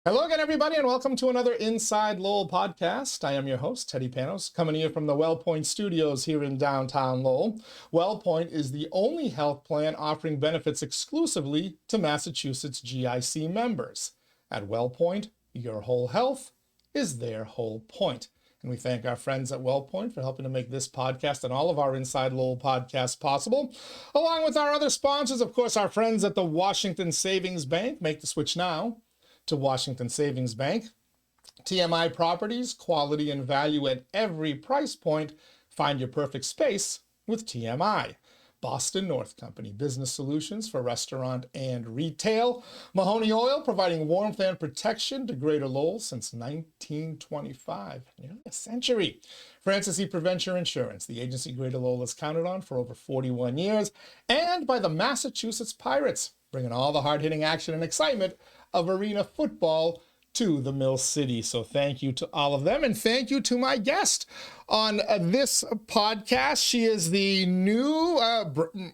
Hello again, everybody, and welcome to another Inside Lowell podcast. I am your host, Teddy Panos, coming to you from the WellPoint Studios here in downtown Lowell. WellPoint is the only health plan offering benefits exclusively to Massachusetts GIC members. At WellPoint, your whole health is their whole point. And we thank our friends at WellPoint for helping to make this podcast and all of our Inside Lowell podcasts possible. Along with our other sponsors, of course, our friends at the Washington Savings Bank. Make the switch now to Washington Savings Bank. TMI Properties, quality and value at every price point. Find your perfect space with TMI. Boston North Company, business solutions for restaurant and retail. Mahoney Oil, providing warmth and protection to Greater Lowell since 1925, nearly a century. Francis E. Prevention Insurance, the agency Greater Lowell has counted on for over 41 years. And by the Massachusetts Pirates, bringing all the hard-hitting action and excitement of arena football to the Mill City. So thank you to all of them, and thank you to my guest on this podcast. She is the new,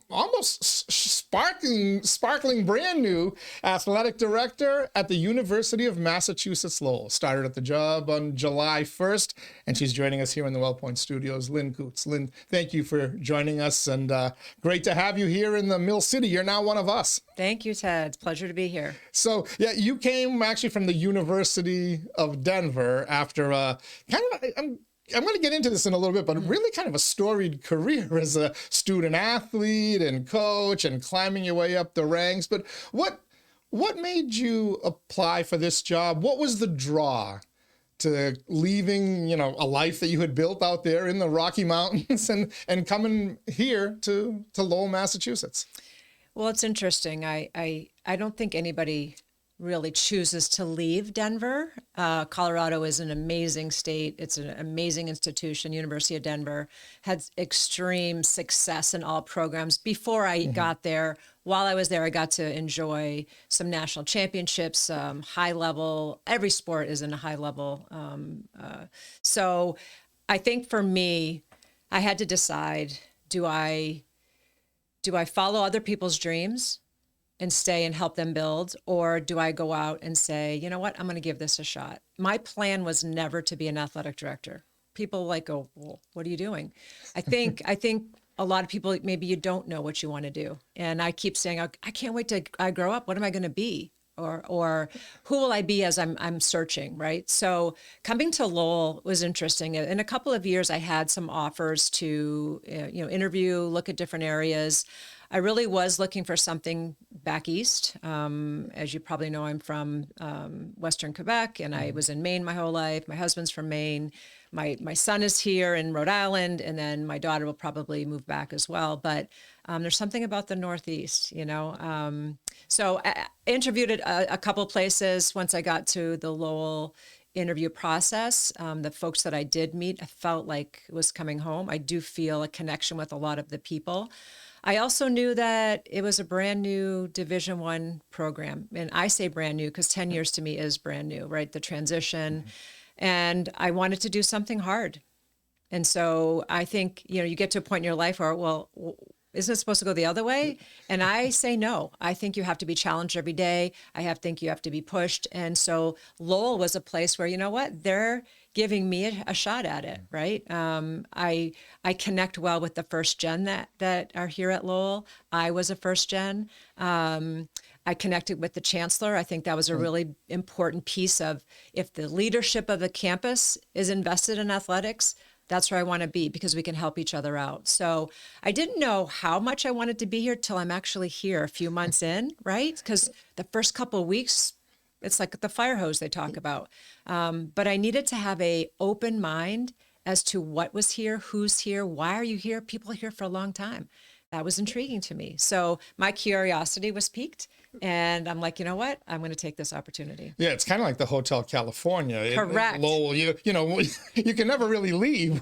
almost sparkling brand new athletic director at the University of Massachusetts Lowell. Started at the job on July 1st, and she's joining us here in the WellPoint Studios, Lynn Coutts. Lynn, thank you for joining us, and great to have you here in the Mill City. You're now one of us. Thank you, Ted. It's a pleasure to be here. So, yeah, you came actually from the University of Denver after I'm going to get into this in a little bit, but really kind of a storied career as a student athlete and coach and climbing your way up the ranks. But what made you apply for this job? What was the draw to leaving, a life that you had built out there in the Rocky Mountains and coming here to Lowell, Massachusetts? Well, it's interesting. I don't think anybody really chooses to leave Denver. Colorado is an amazing state. It's an amazing institution. University of Denver had extreme success in all programs. Before I got there, while I was there, I got to enjoy some national championships, high level. Every sport is in a high level. So I think for me, I had to decide, do I follow other people's dreams and stay and help them build? Or do I go out and say, you know what, I'm going to give this a shot? My plan was never to be an athletic director. People go, well, what are you doing? I think a lot of people, maybe you don't know what you want to do. And I keep saying, I can't wait till I grow up. What am I going to be? Or who will I be as I'm searching, right? So coming to Lowell was interesting. In a couple of years, I had some offers to, interview, look at different areas. I really was looking for something back east. As you probably know, I'm from Western Quebec, and I was in Maine my whole life. My husband's from Maine. My son is here in Rhode Island, and then my daughter will probably move back as well. But there's something about the Northeast, So I interviewed at a couple places. Once I got to the Lowell interview process, the folks that I did meet, I felt like it was coming home. I do feel a connection with a lot of the people. I also knew that it was a brand new Division I program. And I say brand new because 10 years to me is brand new, right? The transition. And I wanted to do something hard. And so I think, you get to a point in your life where, well, isn't it supposed to go the other way? And I say no. I think you have to be challenged every day. Think you have to be pushed. And so Lowell was a place where, you know what, they're giving me a shot at it, right? I connect well with the first gen that are here at Lowell. I was a first gen. I connected with the chancellor. I think that was a really important piece of, if the leadership of the campus is invested in athletics, that's where I want to be, because we can help each other out. So I didn't know how much I wanted to be here till I'm actually here a few months in, right? Because the first couple of weeks, it's like the fire hose they talk about. But I needed to have an open mind as to what was here, who's here, why are you here? People are here for a long time. That was intriguing to me. So my curiosity was piqued. And I'm like, you know what? I'm going to take this opportunity. Yeah, it's kind of like the Hotel California. Correct. Lowell, you can never really leave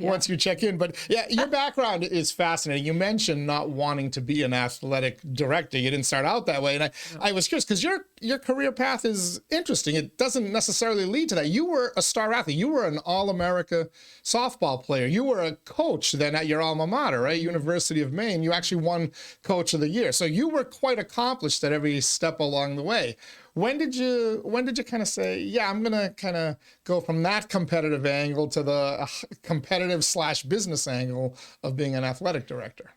once you check in. But yeah, your background is fascinating. You mentioned not wanting to be an athletic director. You didn't start out that way. And I was curious because your career path is interesting. It doesn't necessarily lead to that. You were a star athlete. You were an All-America softball player. You were a coach then at your alma mater, right? University of Maine. You actually won Coach of the Year. So you were quite a accomplished at every step along the way. When did you kind of say, yeah, I'm going to kind of go from that competitive angle to the competitive / business angle of being an athletic director?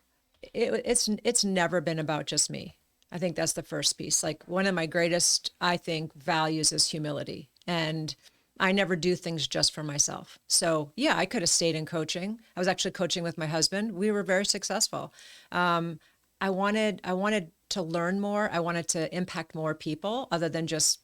It's never been about just me. I think that's the first piece. Like, one of my greatest, I think, values is humility. And I never do things just for myself. So yeah, I could have stayed in coaching. I was actually coaching with my husband. We were very successful. I wanted to learn more. I wanted to impact more people other than just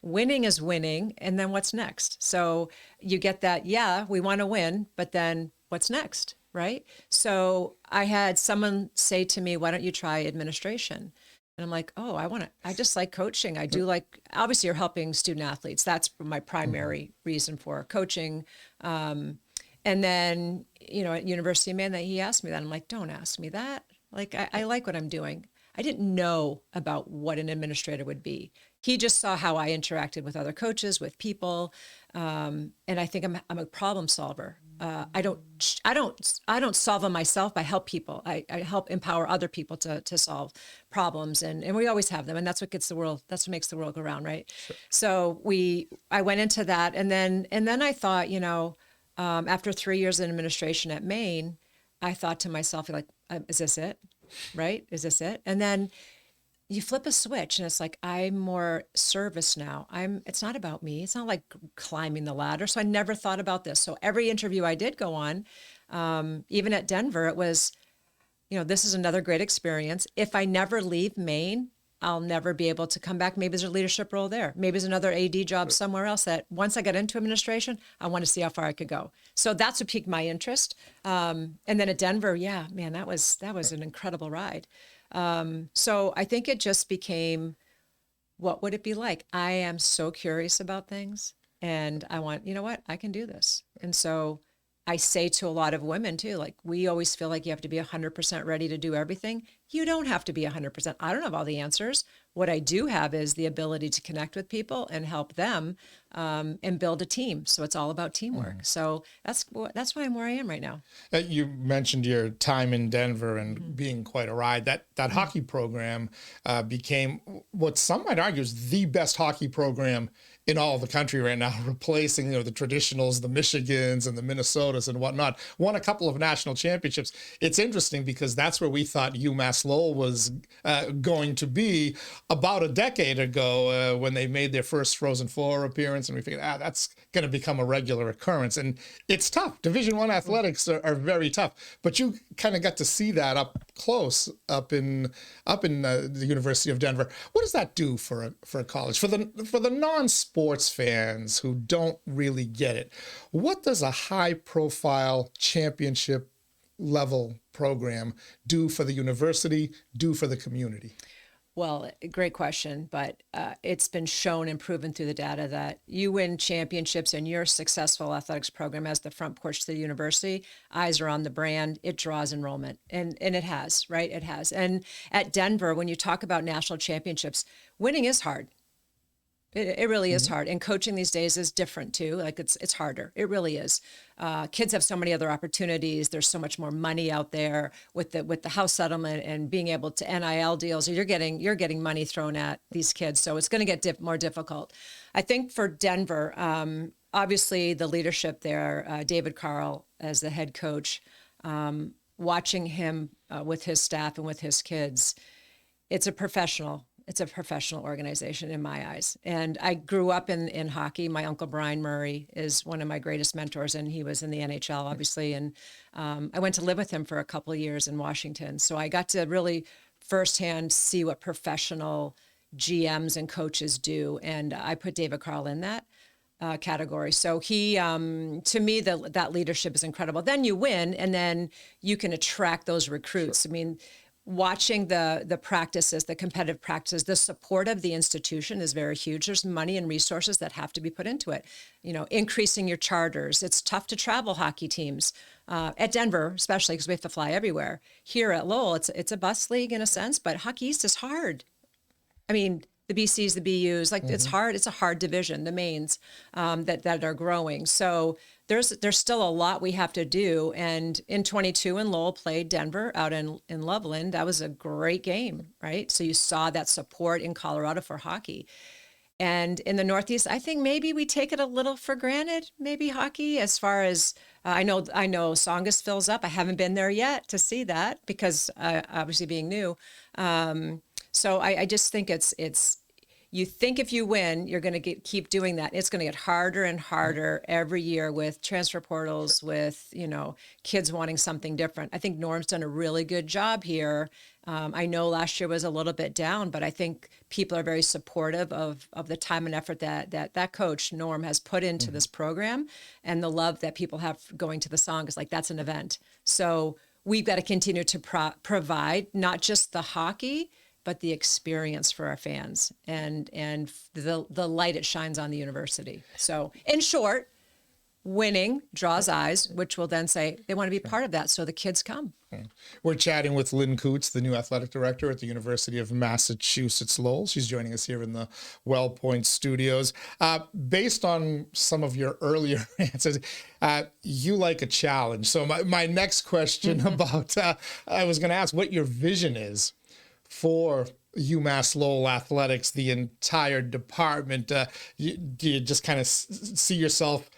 winning is winning. And then what's next? So you get that, yeah, we want to win, but then what's next? Right? So I had someone say to me, why don't you try administration? And I'm like, oh, I just like coaching. I do like, obviously you're helping student athletes. That's my primary reason for coaching. And then, at University of Maine, that he asked me that. I'm like, don't ask me that. Like, I like what I'm doing. I didn't know about what an administrator would be. He just saw how I interacted with other coaches, with people. And I think I'm a problem solver. I don't solve them myself. I help people. I help empower other people to solve problems, and we always have them, and that's what makes the world go round, right? Sure. So I went into that, and then I thought, after 3 years in administration at Maine, I thought to myself, like, is this it? Right? Is this it? And then you flip a switch and it's like, I'm more service now. It's not about me. It's not like climbing the ladder. So I never thought about this. So every interview I did go on, even at Denver, it was, this is another great experience. If I never leave Maine, I'll never be able to come back. Maybe there's a leadership role there. Maybe there's another AD job somewhere else that once I got into administration, I want to see how far I could go. So that's what piqued my interest. And then at Denver, yeah, man, that was an incredible ride. So I think it just became, what would it be like? I am so curious about things, and I want, I can do this. And so I say to a lot of women too, like, we always feel like you have to be 100% ready to do everything. You don't have to be 100%. I don't have all the answers. What I do have is the ability to connect with people and help them, and build a team. So it's all about teamwork. So that's why I'm where I am right now. You mentioned your time in Denver and being quite a ride. That hockey program became what some might argue is the best hockey program in all of the country right now, replacing the traditionals, the Michigans and the Minnesotas and whatnot. Won a couple of national championships. It's interesting because that's where we thought UMass Lowell was going to be about a decade ago, when they made their first Frozen Four appearance, and we figured, that's going to become a regular occurrence. And it's tough. Division I athletics are very tough, but you kind of got to see that up close up in the University of Denver. What does that do for a college, for the non-sports fans who don't really get it? What does a high-profile championship level program do for the university, do for the community? Well, great question, but it's been shown and proven through the data that you win championships and your successful athletics program as the front porch to the university, eyes are on the brand, it draws enrollment. And it has, right? It has. And at Denver, when you talk about national championships, winning is hard. It really is hard. And coaching these days is different too. Like, it's harder. It really is. Kids have so many other opportunities. There's so much more money out there with the house settlement and being able to NIL deals. You're getting money thrown at these kids. So it's going to get more difficult. I think for Denver, obviously the leadership there, David Carl as the head coach, watching him with his staff and with his kids, it's a professional organization in my eyes. And I grew up in hockey. My uncle Brian Murray is one of my greatest mentors, and he was in the NHL, obviously. And I went to live with him for a couple of years in Washington. So I got to really firsthand see what professional GMs and coaches do. And I put David Carl in that category. So he, to me, that leadership is incredible. Then you win, and then you can attract those recruits. Sure. I mean, watching the practices, the competitive practices, the support of the institution is very huge. There's money and resources that have to be put into it. Increasing your charters. It's tough to travel hockey teams at Denver, especially because we have to fly everywhere. Here at Lowell, it's a bus league in a sense, but Hockey East is hard. I mean, the BCs, the BUs, like it's hard. It's a hard division, the mains that are growing. So there's still a lot we have to do. And in 22, when Lowell played Denver out in Loveland, that was a great game, right? So you saw that support in Colorado for hockey. And in the Northeast, I think maybe we take it a little for granted, maybe hockey, as far as I know Songus fills up. I haven't been there yet to see that because obviously being new. So I just think it's you think if you win, you're going to keep doing that. It's going to get harder and harder every year with transfer portals, with, kids wanting something different. I think Norm's done a really good job here. I know last year was a little bit down, but I think people are very supportive of the time and effort that coach Norm has put into this program, and the love that people have going to the song is like, that's an event. So we've got to continue to provide not just the hockey, but the experience for our fans and the light it shines on the university. So in short, winning draws eyes, which will then say they want to be part of that. So the kids come. We're chatting with Lynn Coutts, the new athletic director at the University of Massachusetts Lowell. She's joining us here in the WellPoint studios. Based on some of your earlier answers, you like a challenge. So my next question about, I was going to ask what your vision is for UMass Lowell athletics, the entire department. Do you just kind of see yourself,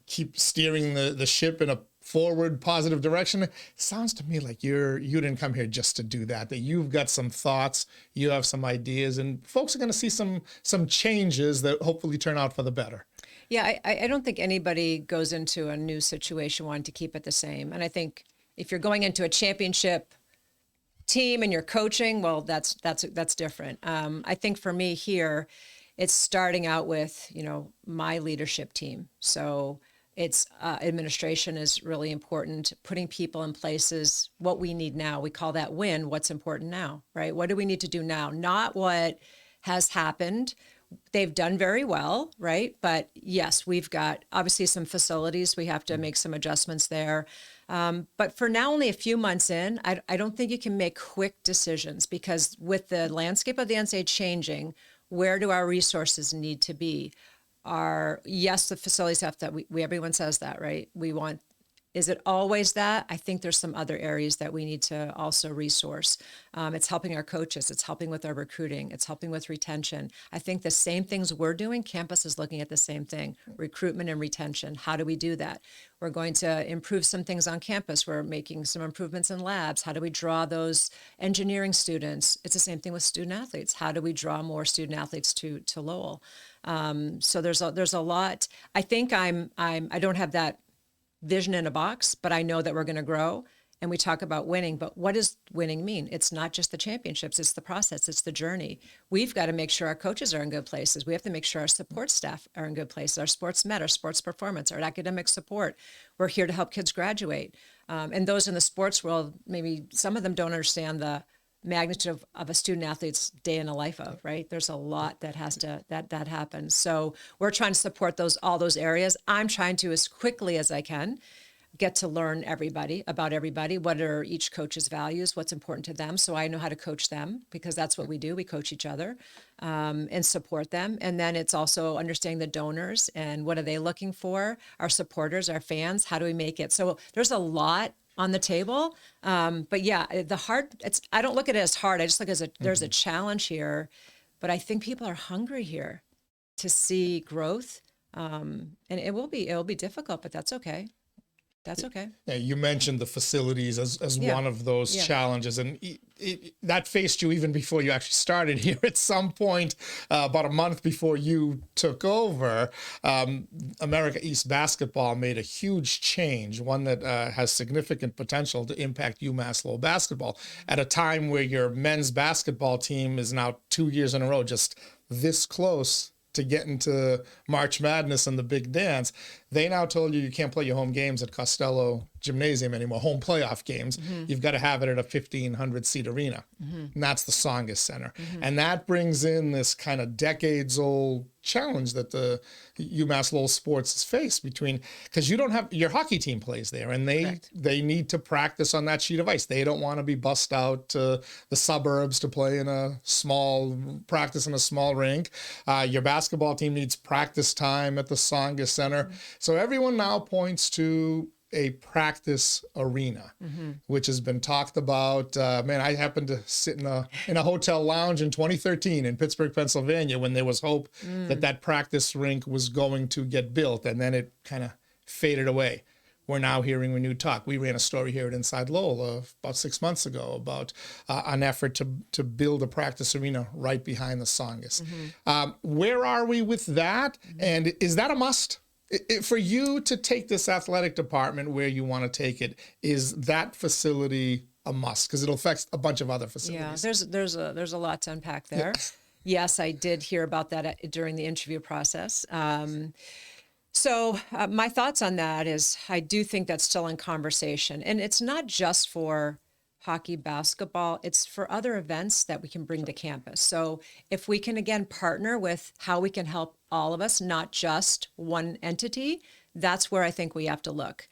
keep steering the ship in a forward positive direction? It sounds to me like you didn't come here just to do that you've got some thoughts, you have some ideas, and folks are going to see some changes that hopefully turn out for the better. Yeah, I don't think anybody goes into a new situation wanting to keep it the same. And I think if you're going into a championship team and you're coaching, well, that's different. I think for me here, it's starting out with, my leadership team. So it's administration is really important, putting people in places, what we need now. We call that win, what's important now, right? What do we need to do now? Not what has happened. They've done very well, right? But yes, we've got obviously some facilities. We have to make some adjustments there. But for now, only a few months in, I don't think you can make quick decisions because with the landscape of the NCAA changing, where do our resources need to be? Yes, the facilities have that. Everyone says that, right? Is it always that? I think there's some other areas that we need to also resource. It's helping our coaches. It's helping with our recruiting. It's helping with retention. I think the same things we're doing, campus is looking at the same thing, recruitment and retention. How do we do that? We're going to improve some things on campus. We're making some improvements in labs. How do we draw those engineering students? It's the same thing with student athletes. How do we draw more student athletes to Lowell? So there's a lot. I think I don't have that vision in a box, but I know that we're going to grow. And we talk about winning, but what does winning mean? It's not just the championships, it's the process, it's the journey. We've got to make sure our coaches are in good places. We have to make sure our support staff are in good places, our sports med, our sports performance, our academic support. We're here to help kids graduate. And those in the sports world, maybe some of them don't understand the magnitude of a student athlete's day in the life of, right? There's a lot that has to, that happens. So we're trying to support all those areas. I'm trying to, as quickly as I can, get to learn about everybody. What are each coach's values? What's important to them? So I know how to coach them because that's what we do. We coach each other and support them. And then it's also understanding the donors and what are they looking for? Our supporters, our fans, how do we make it? So there's a lot on the table. But yeah, I don't look at it as hard. I just look at there's a challenge here, but I think people are hungry here to see growth. And it will be difficult, but that's okay. That's okay. Yeah, you mentioned the facilities as one of those challenges, and that faced you even before you actually started here. At some point, about a month before you took over, America East basketball made a huge change, one that has significant potential to impact UMass Lowell basketball at a time where your men's basketball team is now 2 years in a row just this close to get into March Madness and the big dance. They now told you can't play your home games at Costello gymnasium anymore, home playoff games, you've got to have it at a 1,500 seat arena. And that's the Tsongas Center. And that brings in this kind of decades old challenge that the UMass Lowell sports has faced because you don't have, your hockey team plays there, and they need to practice on that sheet of ice. They don't want to be bussed out to the suburbs to play in a practice in a small rink. Your basketball team needs practice time at the Tsongas Center. So everyone now points to a practice arena, which has been talked about. Man, I happened to sit in a hotel lounge in 2013 in Pittsburgh, Pennsylvania, when there was hope that practice rink was going to get built, and then it kind of faded away. We're now hearing renewed talk. We ran a story here at InsideLowell about 6 months ago about an effort to build a practice arena right behind the Tsongas. Where are we with that? And is that a must? For you to take this athletic department where you want to take it, is that facility a must? Because it'll affect a bunch of other facilities. Yeah, there's a lot to unpack there. Yes, I did hear about that during the interview process. So my thoughts on that is I do think that's still in conversation. And it's not just for hockey, basketball, it's for other events that we can bring to campus. So if we can, again, partner with how we can help all of us, not just one entity, that's where I think we have to look.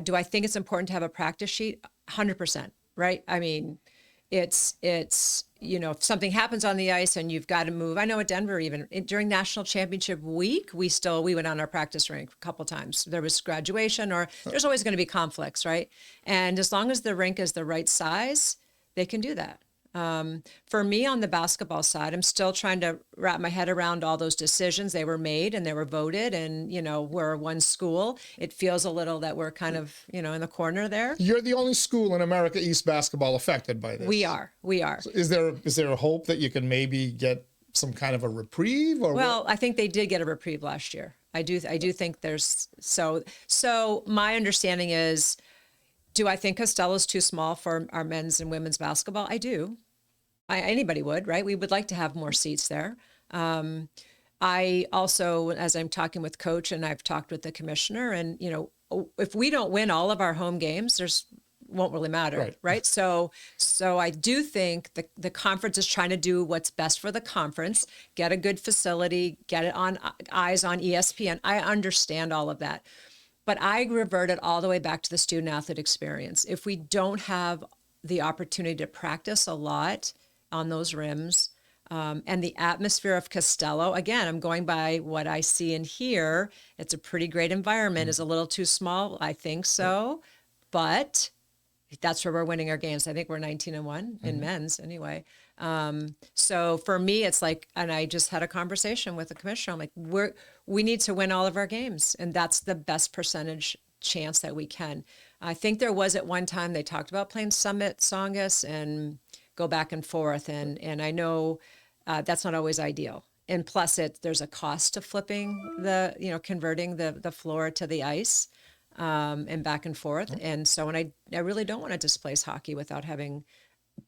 Do I think it's important to have a practice sheet? 100%, right? I mean, it's if something happens on the ice and you've got to move. I know at Denver, even during national championship week, we went on our practice rink a couple times. There was graduation, or there's always going to be conflicts, right? And as long as the rink is the right size, they can do that. For me on the basketball side, I'm still trying to wrap my head around all those decisions. They were made and they were voted, and, we're one school. It feels a little that we're kind of, in the corner there. You're the only school in America East basketball affected by this. We are. So is there a hope that you can maybe get some kind of a reprieve? Or well, I think they did get a reprieve last year. I do think there's, so my understanding is, do I think Costello's too small for our men's and women's basketball? I do. Anybody would, right? We would like to have more seats there. I also, as I'm talking with Coach and I've talked with the commissioner, and, if we don't win all of our home games, won't really matter, right? So I do think the conference is trying to do what's best for the conference, get a good facility, get it on eyes on ESPN. I understand all of that. But I revert it all the way back to the student athlete experience. If we don't have the opportunity to practice a lot on those rims, and the atmosphere of Costello, again, I'm going by what I see and hear. It's a pretty great environment. Is a little too small? I think so. But that's where we're winning our games. I think we're 19-1 in men's anyway. So for me, it's like, and I just had a conversation with the commissioner. I'm like, we need to win all of our games. And that's the best percentage chance that we can. I think there was at one time they talked about playing Summit, Tsongas, and go back and forth. And I know that's not always ideal. And plus there's a cost to flipping converting the floor to the ice, and back and forth. And so, and I really don't want to displace hockey without having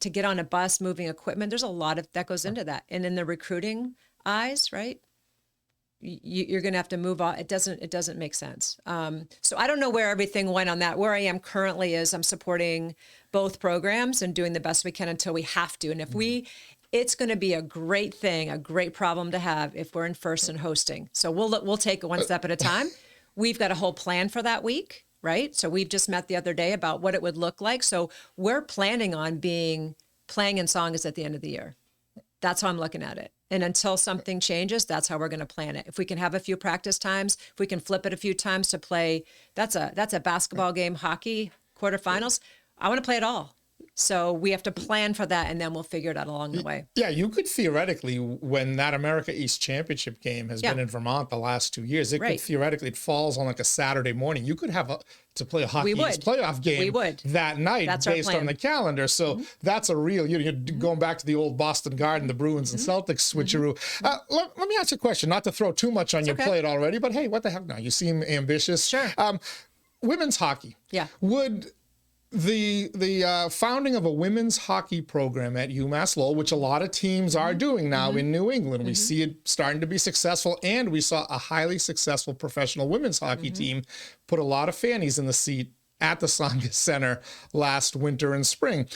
to get on a bus, moving equipment. There's a lot that goes into that. And in the recruiting eyes, right? You're going to have to move on. It doesn't make sense. So I don't know where everything went on that. Where I am currently is I'm supporting both programs and doing the best we can until we have to. And if it's going to be a great thing, a great problem to have if we're in first and hosting. So we'll take it one step at a time. We've got a whole plan for that week, right? So we've just met the other day about what it would look like. So we're planning on playing in Tsongas at the end of the year. That's how I'm looking at it. And until something changes, that's how we're going to plan it. If we can have a few practice times, if we can flip it a few times to play, that's a basketball game, hockey, quarterfinals. I want to play it all. So we have to plan for that, and then we'll figure it out along the way. Yeah, you could theoretically, when that America East Championship game has been in Vermont the last 2 years, it could theoretically, it falls on like a Saturday morning. You could have to play a Hockey East playoff game that night based on the calendar. So that's a real, you're going back to the old Boston Garden, the Bruins and Celtics switcheroo. Let me ask you a question, not to throw too much on your plate already, but hey, what the heck now? You seem ambitious. Sure. Women's hockey. Yeah. Would the founding of a women's hockey program at UMass Lowell, which a lot of teams are doing now in New England, we see it starting to be successful, and we saw a highly successful professional women's hockey team put a lot of fannies in the seat at the Tsongas Center last winter and spring.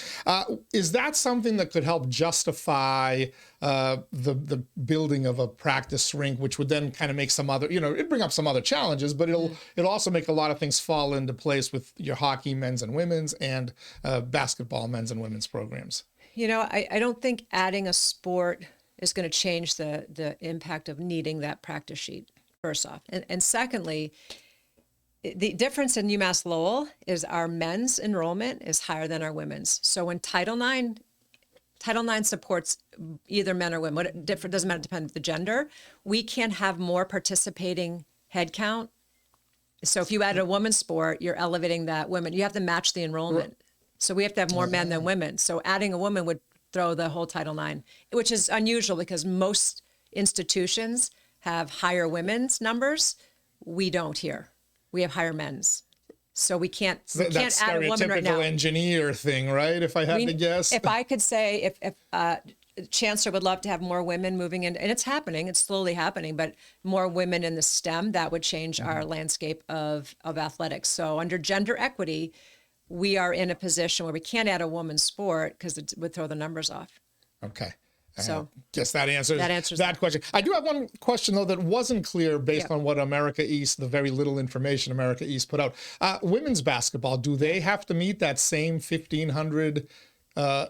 Is that something that could help justify the building of a practice rink, which would then kind of make some other, it'd bring up some other challenges, but it'll also make a lot of things fall into place with your hockey men's and women's and basketball men's and women's programs? I don't think adding a sport is going to change the impact of needing that practice sheet, first off. And secondly, the difference in UMass Lowell is our men's enrollment is higher than our women's. So when Title IX supports either men or women, it doesn't matter, depending on the gender, we can have more participating head count. So if you add a women's sport, you're elevating that women. You have to match the enrollment. So we have to have more men than women. So adding a woman would throw the whole Title IX, which is unusual because most institutions have higher women's numbers. We don't here. We have higher men's. So we can't add a woman right now. Stereotypical engineer thing, right? If I had to guess. If I could say, if Chancellor would love to have more women moving in, and it's happening, it's slowly happening, but more women in the STEM, that would change our landscape of athletics. So under gender equity, we are in a position where we can't add a woman's sport because it would throw the numbers off. Okay. So guess that answers that question. I do have one question, though, that wasn't clear based on what America East, the very little information America East put out. Women's basketball, do they have to meet that same 1,500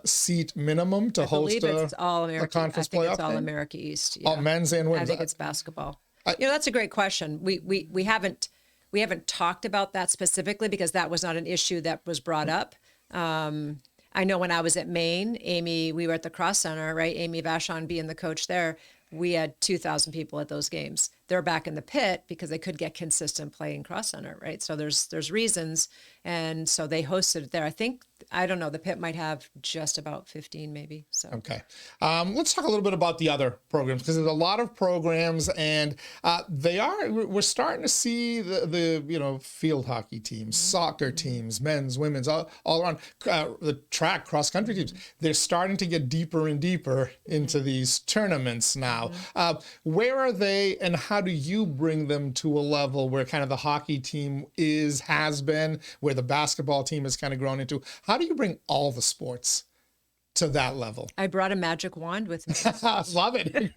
seat minimum to host it's all a conference playoff? I think it's all America East. Yeah. All men's and women's? I think it's basketball. That's a great question. We haven't talked about that specifically because that was not an issue that was brought up. I know when I was at Maine, we were at the Cross Center, right? Amy Vachon being the coach there, we had 2,000 people at those games. They're back in the pit because they could get consistent play in Cross Center, right? So there's reasons. And so they hosted it there. I don't know, the pit might have just about 15 maybe. So okay. Let's talk a little bit about the other programs because there's a lot of programs and we're starting to see the field hockey teams, soccer teams, men's, women's, all around the track, cross country teams. They're starting to get deeper and deeper into these tournaments now. Where are they and how do you bring them to a level where kind of the hockey team has been, where the basketball team has kind of grown into? How do you bring all the sports to that level? I brought a magic wand with me. Love it.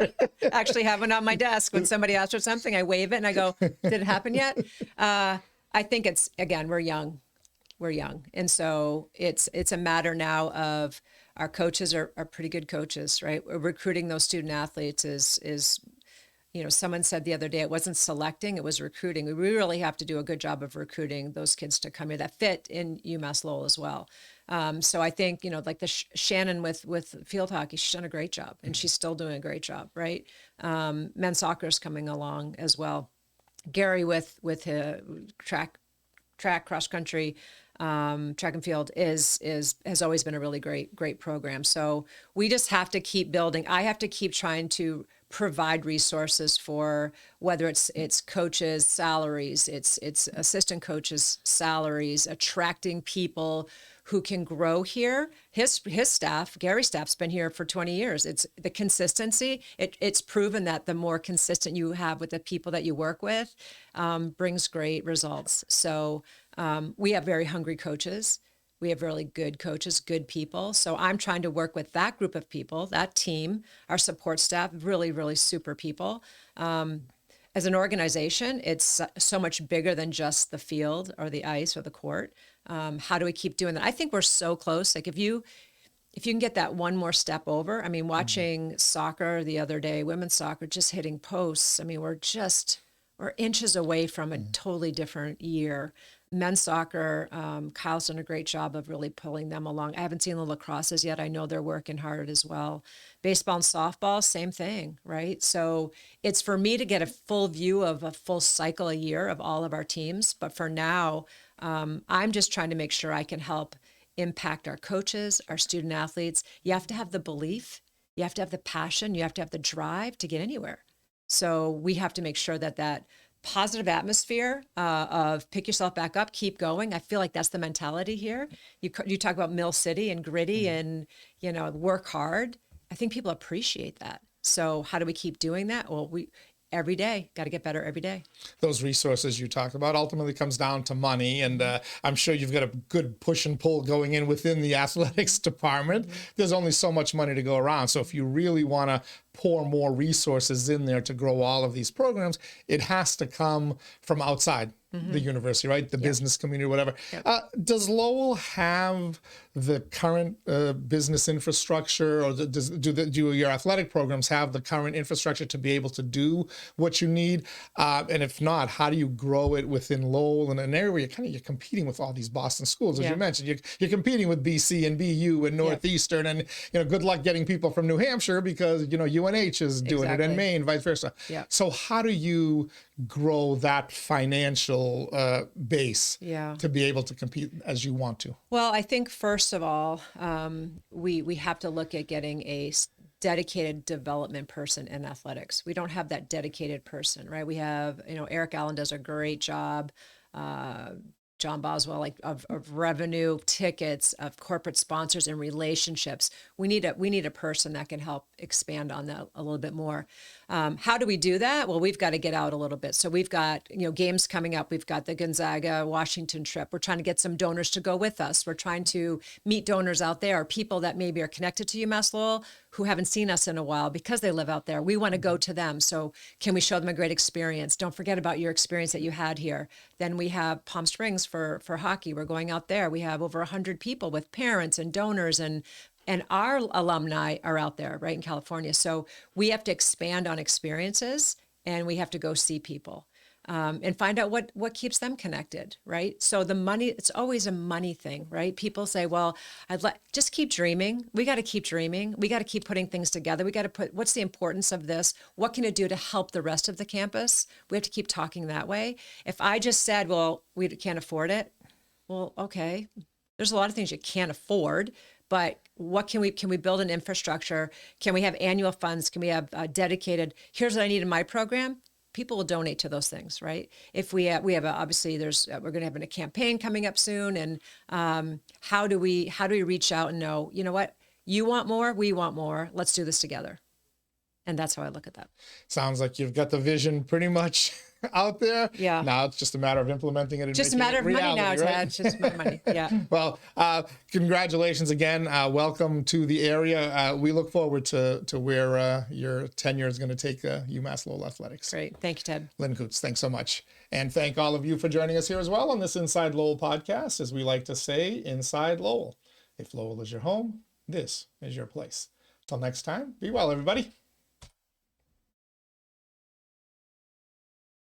Actually have one on my desk. When somebody asks for something, I wave it and I go, did it happen yet? I think we're young. We're young. And so it's a matter now of our coaches are pretty good coaches, right? Recruiting those student athletes is someone said the other day, it wasn't selecting, it was recruiting. We really have to do a good job of recruiting those kids to come here that fit in UMass Lowell as well. So I think, like Shannon with field hockey, she's done a great job and she's still doing a great job, right? Men's soccer is coming along as well. Gary with track, cross country, track and field has always been a really great program. So we just have to keep building. I have to keep trying to provide resources for whether it's coaches' salaries, it's assistant coaches' salaries, attracting people who can grow here. His staff, Gary's staff's been here for 20 years. It's the consistency. It's proven that the more consistent you have with the people that you work with, brings great results. So we have very hungry coaches. We have really good coaches, good people. So I'm trying to work with that group of people, that team, our support staff, really, really super people. As an organization, it's so much bigger than just the field or the ice or the court. How do we keep doing that? I think we're so close. Like if you can get that one more step over, I mean, watching soccer the other day, women's soccer, just hitting posts. I mean, we're inches away from a totally different year. Men's soccer, Kyle's done a great job of really pulling them along. I haven't seen the lacrosses yet. I know they're working hard as well. Baseball and softball, same thing, right? So it's for me to get a full view of a full cycle a year of all of our teams. But for now, I'm just trying to make sure I can help impact our coaches, our student athletes. You have to have the belief, you have to have the passion, you have to have the drive to get anywhere. So we have to make sure that positive atmosphere of pick yourself back up, keep going. I feel like that's the mentality here. You talk about Mill City and gritty and, work hard. I think people appreciate that. So how do we keep doing that? Well, every day. Got to get better every day. Those resources you talked about ultimately comes down to money, and I'm sure you've got a good push and pull going in within the athletics department. There's only so much money to go around, so if you really want to pour more resources in there to grow all of these programs, it has to come from outside the university, right? The business community, whatever. Does Lowell have the current business infrastructure, or do your athletic programs have the current infrastructure to be able to do what you need? And if not, how do you grow it within Lowell in an area where you're competing with all these Boston schools, as you mentioned? You're competing with BC and BU and Northeastern, and good luck getting people from New Hampshire because UNH is doing it, and Maine, vice versa. So how do you grow that financial base to be able to compete as you want to? Well, I think first of all, we have to look at getting a dedicated development person in athletics. We don't have that dedicated person, right? We have, Eric Allen does a great job. John Boswell, of revenue, tickets, of corporate sponsors and relationships. We need a person that can help expand on that a little bit more. How do we do that? Well, we've got to get out a little bit. So we've got, games coming up. We've got the Gonzaga Washington trip. We're trying to get some donors to go with us. We're trying to meet donors out there, people that maybe are connected to UMass Lowell who haven't seen us in a while because they live out there. We want to go to them. So can we show them a great experience? Don't forget about your experience that you had here. Then we have Palm Springs for hockey. We're going out there. We have over 100 people with parents and donors, and our alumni are out there, right, in California. So we have to expand on experiences, and we have to go see people and find out what keeps them connected, right? So the money, it's always a money thing, right? People say, well, just keep dreaming. We got to keep dreaming. We got to keep putting things together. We got to what's the importance of this? What can it do to help the rest of the campus? We have to keep talking that way. If I just said, well, we can't afford it, well, okay. There's a lot of things you can't afford, but what can we build an infrastructure? Can we have annual funds? Can we have dedicated, here's what I need in my program? People will donate to those things, right? If we have obviously we're going to have a campaign coming up soon, and how do we reach out and know, you know what, you want more, we want more, let's do this together. And that's how I look at that. Sounds like you've got the vision pretty much out there. Yeah. Now it's just a matter of implementing it. And just a matter of reality, money now, right? Ted. It's just my money. Yeah. Well, congratulations again. Welcome to the area. We look forward to where your tenure is going to take UMass Lowell Athletics. Great. Thank you, Ted. Lynn Coutts, thanks so much. And thank all of you for joining us here as well on this Inside Lowell podcast. As we like to say, Inside Lowell. If Lowell is your home, this is your place. Till next time, be well, everybody.